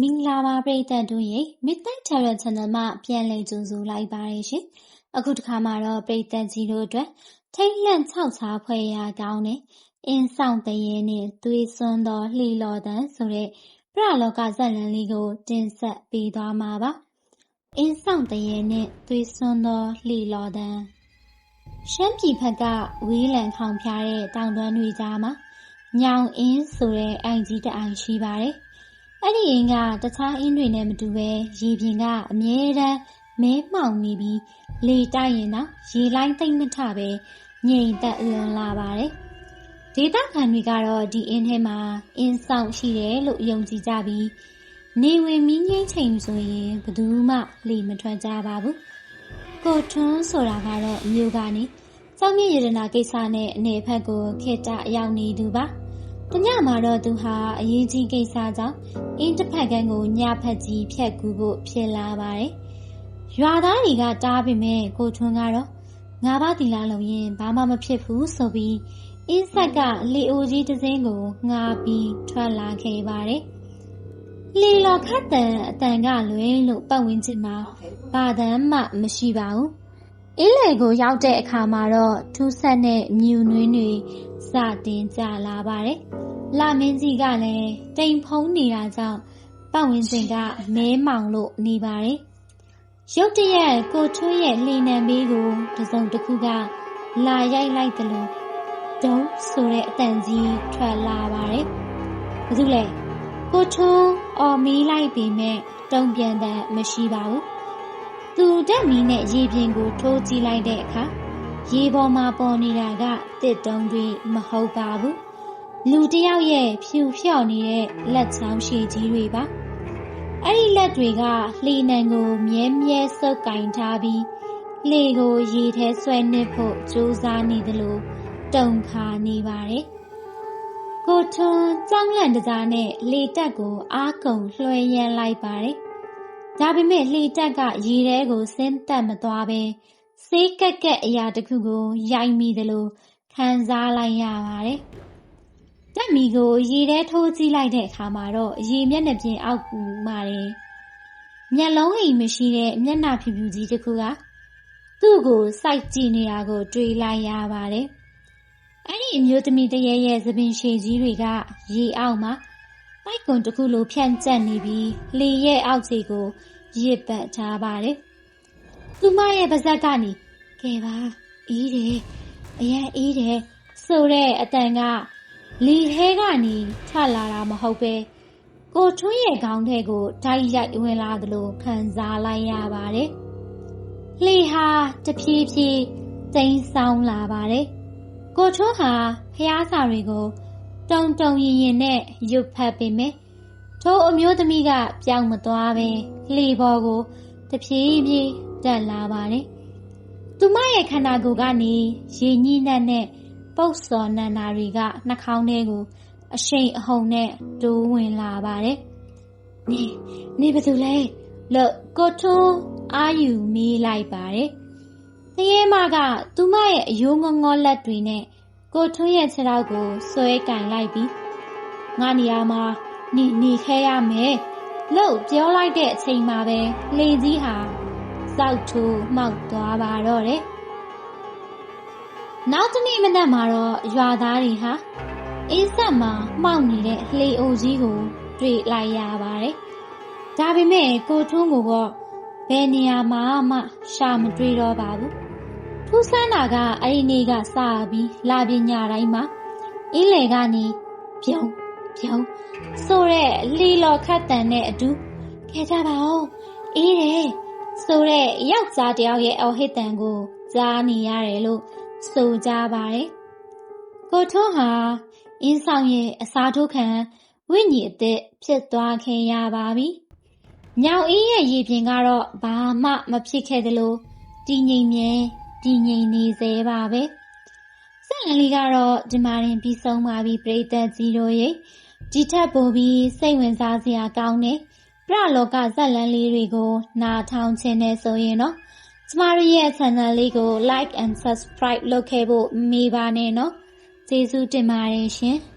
မင်္ဂလာပါပရိသတ်တို့ရေ Midnight Terror Channel မှာပြန်လည်ကြိုဆိုလိုက်ပါတယ်ရှင်။အခုတစ်ခါမှာတော့ပရိသတ်ကြီးတို့အတွက်ထိတ်လန့်ခြောက်ခြားဖွယ်ရာကောင်းတဲ့အင်းဆောင်တရေနဲ့သွေးစွန်းသောလှီလော်တန်ဆိုတဲ့ပရလောကဇာတ်လမ်းလေးကိုတင်ဆက်ပေးသွားမှာပါ။အင်းဆောင်တရေနဲ့သွေးစွန်းသောလှီလော်တန်ရှမ်းပြည်ဘက်ကဝေးလံခေါင်ဖျားတဲ့တောင်တန်းတွေကြားမှာညောင်အင်းဆိုတဲ့အိမ်ကြီးတစ်အိမ်ရှိပါတယ်။အဲ့ဒီအင်းကတခြားအင်းတွေနဲ့မတူပဲရေပြင်ကအမြဲတမ်းမဲမှောင်နေပြီးလေတိုက်ရင်တော့ရေလိုင်းသိမ့်မထပဲငြိမ်သက်လွန်လာပါတယ်။ဒေသခံတွေကတော့ဒီအင်းထဲမှာအင်းဆောင်ရှိတယ်လို့ယုံကြည်ကြပြီးနေဝင်မီးငိမ့်ချိန်ဆိုရင်ဘယ်သူမှလေမထွက်ကြပါဘူး။ကိုထွန်းဆိုတာကတော့မြို့ကနေစောင်းမြင့်ရတနာကိစ္စနဲ့အနေဖက်ကိုခေတ္တရောက်နေသူပါ။တညမှာတော့သူဟာအရေးကြီးကိစ္စကြောင့်အင်းတစ်ဖက်ကန်းကိုညဖက်ကြီးဖြတ်ကူဖို့ဖြစ်လာပါတယ်။ရွာသားတွေကတားပေမဲ့ကိုထွန်းကတော့ငါးပါးတီလာလုံးရင်ဘာမှမဖြစ်ဘူးဆိုပြီးအင်းဆက်ကလေအိုကြီးတစ်စင်းကိုငားပြီးထွက်လာခဲ့ပါတယ်။လေလော်ခတ်တန်အတန်ကလွင်လို့ပတ်ဝန်းကျင်မှာဘာတမ်းမှမရှိပါဘူး။အင်းလေကိုရောက်တဲ့အခါမှာတော့ထူးဆန်းတဲ့မြူနွေးတွေစတင်ကြလာပါတယ်။လမင်းကြီးကလည်းတိမ်ဖုံးနေတာကြောင့်ပတ်ဝန်းကျင်ကမဲမောင်လို့နေပါတယ်။ရုတ်တရက်ကိုထွန်းရဲ့လှေနံဘေးကိုတစုံတစ်ခုကလာရိုက်လိုက်တယ်လို့ဒုံးဆိုတဲ့အတန်ကြီးထွက်လာပါတယ်။ဘာလို့လဲကိုထွန်းအော်မီးလိုက်ပေမဲ့တုံ့ပြန်တဲ့မရှိပါဘူး။သူတက်မီးနဲ့ရေပြင်ကိုထိုးကြည့်လိုက်တဲ့အခါရေပေါ်မှာပေါ်နေတာကတစ်တုံးတွေမဟုတ်ပါဘူး။လူတစ်ယောက်ရဲ့ဖြူဖြော့နေတဲ့လက်ချောင်းရှည်ကြီးတွေပါ။အဲ့ဒီလက်တွေကလှေနံကိုမြဲမြဲစုပ်ကင်ထားပြီးလှေကိုရေထဲဆွဲနစ်ဖို့ကြိုးစားနေသလိုတုန်ခါနေပါတယ်။ကိုထွန်းကြောင်းလန့်တကြားနဲ့လေတက်ကိုအားကုန်လွှဲရမ်းလိုက်ပါတယ်။ဒါပေမဲ့လှေတက်ကရေထဲကိုဆင်းသက်မသွားပဲဆေးကက်အရာတစ်ခုကိုရိုက်မိသလိုခံစားလိုက်ရပါတယ်။တက်မီကိုရေထဲထိုးကြည့်လိုက်တဲ့အခါမှာတော့ရေမျက်နှာပြင်အောက်ကူပါတယ်။မျက်လုံးအိမ်မရှိတဲ့မျက်နှာဖြူဖြူကြီးတစ်ခုကသူ့ကိုစိုက်ကြည့်နေတာကိုတွေ့လိုက်ရပါတယ်။အဲ့ဒီအမျိုးသမီးတရေရဲ့သပင်ရှည်ကြီးတွေကရေအောက်မှာပိုက်ကွန်တစ်ခုလိုဖြန့်ကျက်နေပြီးလေရဲ့အောက်ခြေကိုရစ်ပတ်ထားပါတယ်။သူမရဲ့ပါးစပ်ကနေကဲပါအေးတယ်အရန်အေးတယ်ဆိုတဲ့အတန်ကလေထဲကနေထွက်လာတာမဟုတ်ပဲကိုထွန်းရဲ့ခေါင်းထဲကိုတိုက်ရိုက်ဝင်လာသလိုခံစားလိုက်ရပါတယ်။လေဟာတဖြည်းဖြည်းတိမ်ဆောင်းလာပါတယ်။ကိုထွန်းဟာဖျားစာတွေကိုတုံရင်နဲ့ရွတ်ဖတ်ပေမဲ့ထိုအမျိုးသမီးကပြောင်းမသွားပဲလှေပေါ်ကိုတဖြည်းဖြည်းတက်လာပါတယ်။သူမရဲ့ခန္ဓာကိုယ်ကနေရေညှိနှက်နဲ့ပုတ်စော်နန္နာတွေကနှာခေါင်းထဲကိုအရှိန်အဟုန်နဲ့တိုးဝင်လာပါတယ်။နေဘာလို့လဲလို့ကိုထွန်းအာယူမေးလိုက်ပါတယ်။တရေမကသူမရဲ့အယိုးငေါလက်တွေနဲ့ကိုထွန်းရဲ့ခြေထောက်ကိုဆွဲကင်လိုက်ပြီးငါနေရာမှာနေခဲရမယ်လို့ပြောလိုက်တဲ့အချိန်မှာပဲလေကြီးဟာစောက်ထိုးမှောက်သွားပါတော့တယ်။နောက်တစ်နေ့မနက်မှာတော့ရွာသားတွေဟာအင်းဆက်မှာမှောက်နေတဲ့လှေအိုကြီးကိုတွေ့လိုက်ရပါတယ်။ဒါပေမဲ့ကိုထွန်းကိုတော့ဘယ်နေရာမှာမှရှာမတွေ့တော့ပါဘူး။ထူးဆန်းတာကအဲ့ဒီနေ့ကစပြီးလာပြညတိုင်းမှာအင်းလေကနေပြုံးဆိုတဲ့လှီလော်ခတ်တန်နဲ့အတူခဲကြပါဦးအေးတယ်ဆိုတဲ့ယောက်ျားတယောက်ရဲ့အော်ဟစ်တန်ကိုကြားနေရတယ်လို့ဆိုကြပါတယ်။ကိုထွန်းဟာအင်းဆောင်ရဲ့အစားထိုးခံဝိညာဉ်အသစ်ဖြစ်သွားခဲ့ရပါပြီ။ညောင်အင်းရဲ့ရေပြင်ကတော့ဘာမှမဖြစ်ခဲ့သလိုတည်ငြိမ်နေစေပါပဲ။ဆက်လန်လေးကတော့ဒီမှာရင်ပြီးဆုံးပါပြီပရိသတ်ကြီးတို့ရဲ့ဒီထက်ပိုပြီးစိတ်ဝင်စားစရာကောင်းတဲ့ပရလောကဇာတ်လမ်းလေးတွေကိုနားထောင်ခြင်းနဲ့ဆိုရင်တော့ကျမတို့ရဲ့ channel လေးကို like and subscribe လုပ်ခဲ့ဖို့မေးပါနဲ့နော်ကျေးဇူးတင်ပါတယ်ရှင်။